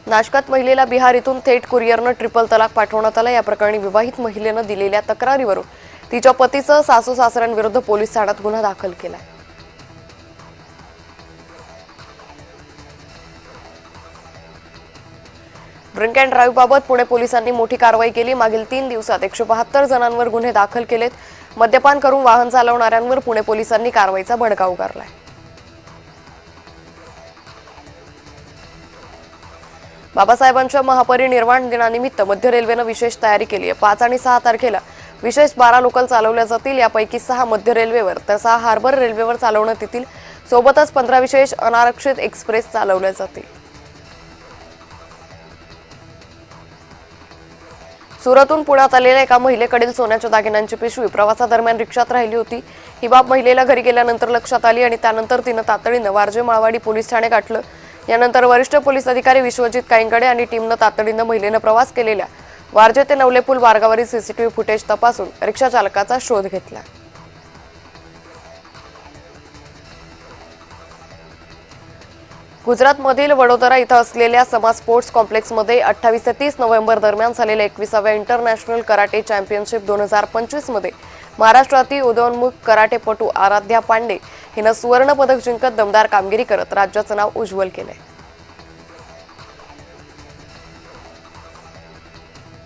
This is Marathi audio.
नाशकात महिलेला बिहार इथून थेट कुरिअरनं ट्रिपल तलाक पाठवण्यात आला। या प्रकरणी विवाहित महिलेनं दिलेल्या तक्रारीवरून तिच्या पतीसह सासू सासऱ्यांविरुद्ध पोलीस ठाण्यात गुन्हा दाखल केला। ड्रिंक अँड ड्राईव्ह बाबत पुणे पोलिसांनी मोठी कारवाई केली। मागील 3 दिवसात 172 जणांवर गुन्हे दाखल केलेत। मद्यपान करून वाहन चालवणाऱ्यांवर पुणे पोलिसांनी कारवाईचा बडगा उगारलाय। बाबासाहेबांच्या महापरिनिर्वाण दिनानिमित्त मध्य रेल्वेनं विशेष तयारी केली आहे। 5 आणि 6 तारखेला विशेष 12 लोकल चालवल्या जातील। यापैकी 6 मध्य रेल्वेवर तर 6 हार्बर रेल्वेवर चालवण्यात येतील। सोबतच 15 विशेष अनारक्षित एक्सप्रेस चालवल्या जातील। सुरतहून पुण्यात आलेल्या एका महिलेकडील सोन्याच्या दागिन्यांची पिशवी प्रवासादरम्यान रिक्षात राहिली होती। ही बाब महिलेला घरी गेल्यानंतर लक्षात आली आणि त्यानंतर तिनं तातडीनं वारजे माळवाडी पोलीस ठाणे गाठलं। यानंतर वरिष्ठ पोलीस अधिकारी विश्वजित काईंगडे आणि टीमनं तातडीनं महिलेनं प्रवास केलेल्या वारजे ते नवलेपूल मार्गावरील सीसीटीव्ही फुटेज तपासून रिक्षा चालकाचा शोध घेतला। गुजरातमधील वडोदरा इथं असलेल्या समाज स्पोर्ट्स कॉम्प्लेक्समध्ये 28 ते 30 नोव्हेंबर दरम्यान झालेल्या 21व्या इंटरनॅशनल कराटे चॅम्पियनशिप 2025 मध्ये महाराष्ट्रातील उदयोन्मुख कराटेपटू आराध्या पांडे हिनं सुवर्ण पदक जिंकत दमदार कामगिरी करत राज्याचं नाव उज्ज्वल केलंय।